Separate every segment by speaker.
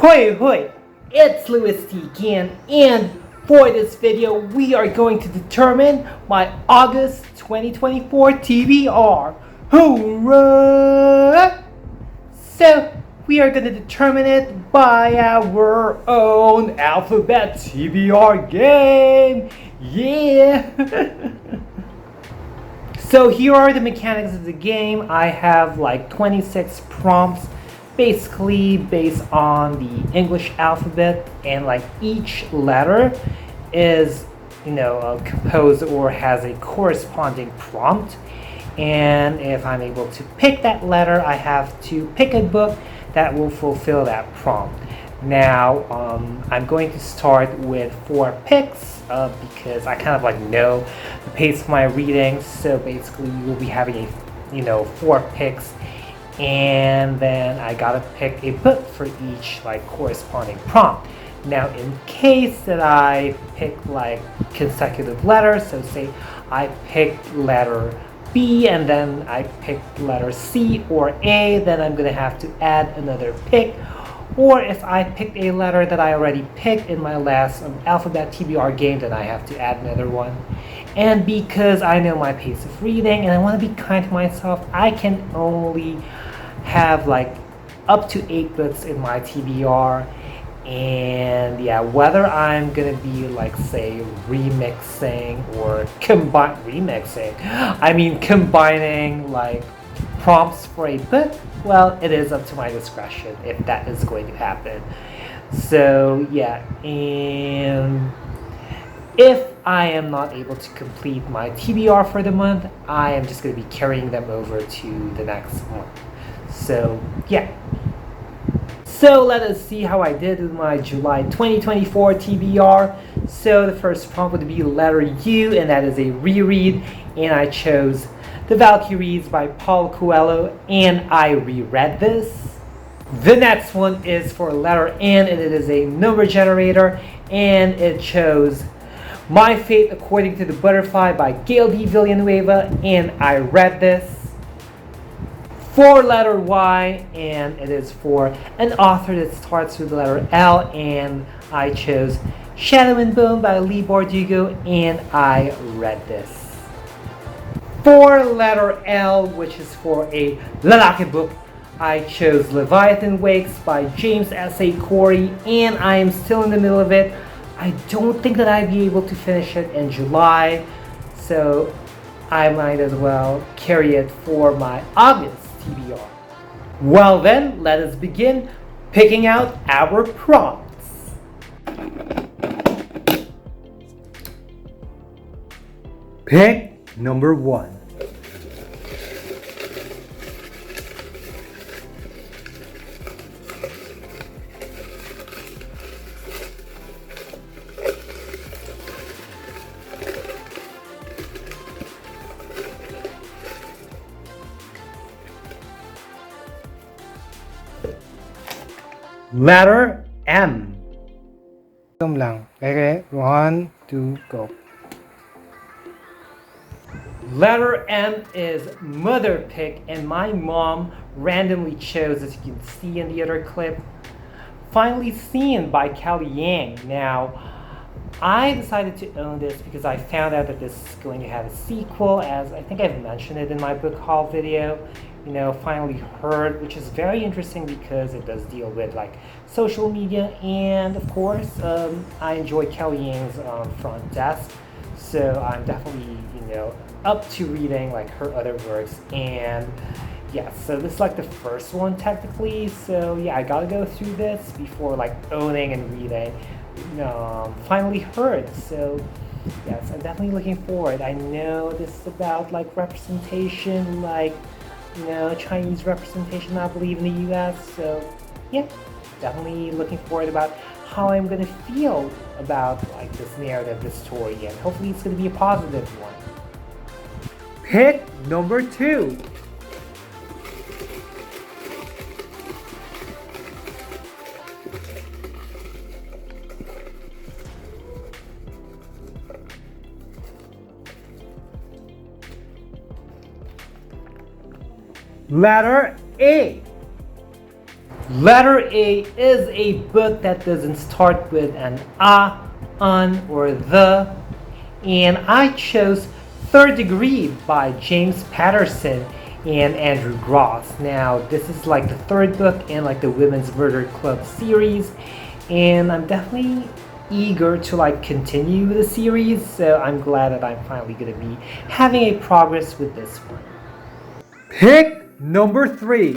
Speaker 1: Hoi hoi, it's louisity again, and for this video we are going to determine my August 2024 TBR. Hoorah! So we are going to determine it by our own Alphabet TBR game. Yeah! So here are the mechanics of the game. I have like 26 prompts, basically based on the English alphabet, and like each letter is composed or has a corresponding prompt. And if I'm able to pick that letter, I have to pick a book that will fulfill that prompt. Now I'm going to start with 4 picks because I kind of know the pace of my reading. So basically we'll be having 4 picks, and then I gotta pick a book for each corresponding prompt. Now in case that I pick consecutive letters, so say I picked letter B and then I picked letter C or A, then I'm gonna have to add another pick. Or if I picked a letter that I already picked in my last Alphabet TBR game, then I have to add another one. And because I know my pace of reading and I want to be kind to myself, I can only have up to 8 books in my TBR. And yeah, whether I'm gonna be say remixing or combining prompts for a book, well, it is up to my discretion if that is going to happen. So yeah, and if I am not able to complete my TBR for the month, I am just going to be carrying them over to the next month. So yeah. So let us see how I did with my July 2024 TBR. So the first prompt would be letter U, and that is a reread, and I chose The Valkyries by Paulo Coelho, and I reread this. The next one is for letter N, and it is a number generator, and it chose My Fate According to the Butterfly by Gail D. Villanueva, and I read this. For letter Y, and it is for an author that starts with the letter L, and I chose Shadow and Bone by Leigh Bardugo, and I read this. For letter L, which is for a lalaki book, I chose Leviathan Wakes by James S.A. Corey, and I am still in the middle of it. I don't think that I'd be able to finish it in July, so I might as well carry it for my August TBR. Well then, let us begin picking out our prompts. Pick number 1. Letter M. Lang. Okay, 1, 2, go. Letter M is mother pick, and my mom randomly chose, as you can see in the other clip, Finally Seen by Kelly Yang. Now, I decided to own this because I found out that this is going to have a sequel, as I think I've mentioned it in my book haul video. Finally Heard, which is very interesting because it does deal with social media, and of course I enjoy Kelly Yang's front desk, so I'm definitely up to reading her other works. And yeah, so this is the first one technically, so yeah, I gotta go through this before owning and reading Finally Heard. So yes, I'm definitely looking forward. I know this is about representation, Chinese representation, I believe, in the US. So yeah, definitely looking forward about how I'm gonna feel about this narrative, this story, and hopefully it's gonna be a positive one. Pick number 2. Letter A. Letter A is a book that doesn't start with an un, or the. And I chose Third Degree by James Patterson and Andrew Gross. Now, this is like the third book in like the Women's Murder Club series, and I'm definitely eager to like continue the series, so I'm glad that I'm finally going to be having a progress with this one. Pick number 3.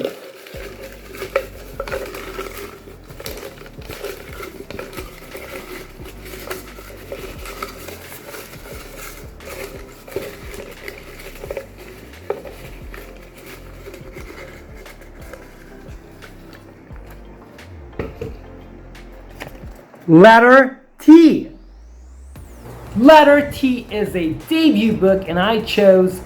Speaker 1: Letter T. Letter T is a debut book, and I chose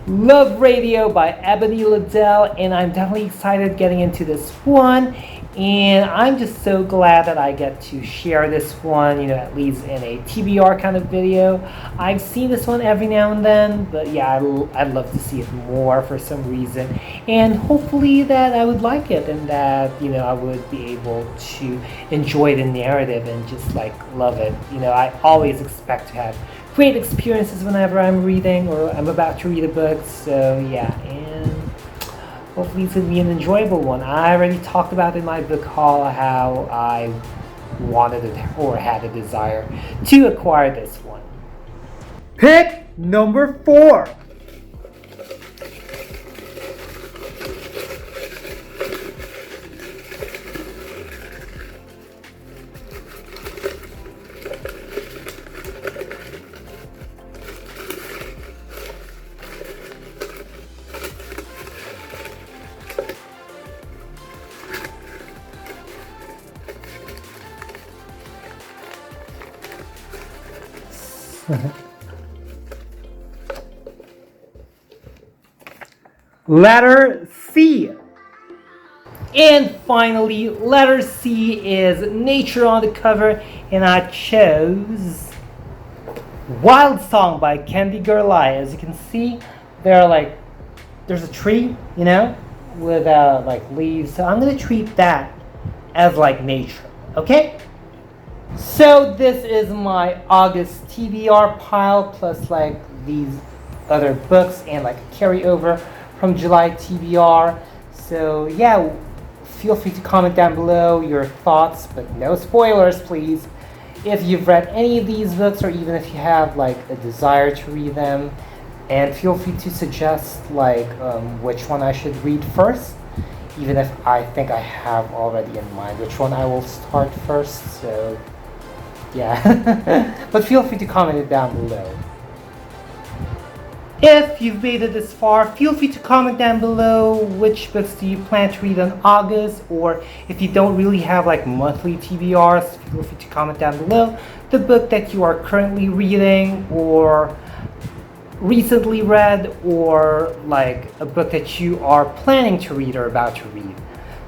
Speaker 1: Love Radio by Ebony Liddell, and I'm definitely excited getting into this one. And I'm just so glad that I get to share this one, at least in a TBR kind of video. I've seen this one every now and then, but yeah, I'd love to see it more for some reason. And hopefully that I would like it, and that, I would be able to enjoy the narrative and just like love it. I always expect to have great experiences whenever I'm reading or I'm about to read a book. So yeah, and hopefully it's going to be an enjoyable one. I already talked about in my book haul how I wanted it or had a desire to acquire this one. Pick number 4. Letter C. And finally, letter C is Nature on the cover, and I chose Wild Song by Candy Gerlai. As you can see, there's a tree, with like leaves. So I'm gonna treat that as like nature, okay? So this is my August TBR pile, plus like these other books and like a carryover from July TBR. So yeah, feel free to comment down below your thoughts, but no spoilers, please. If you've read any of these books, or even if you have like a desire to read them, and feel free to suggest like which one I should read first, even if I think I have already in mind which one I will start first. So yeah, but feel free to comment it down below. If you've made it this far, feel free to comment down below which books do you plan to read in August, or if you don't really have like monthly TBRs, feel free to comment down below the book that you are currently reading, or recently read, or like a book that you are planning to read or about to read.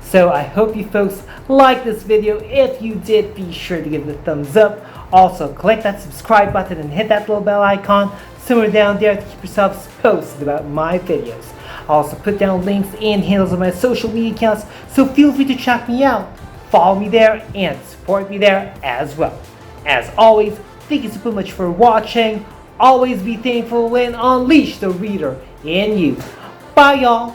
Speaker 1: So I hope you folks liked this video. If you did, be sure to give it a thumbs up. Also, click that subscribe button and hit that little bell icon somewhere down there to keep yourselves posted about my videos. I also put down links and handles on my social media accounts, so feel free to check me out, follow me there, and support me there as well. As always, thank you so much for watching. Always be thankful and unleash the reader in you. Bye, y'all.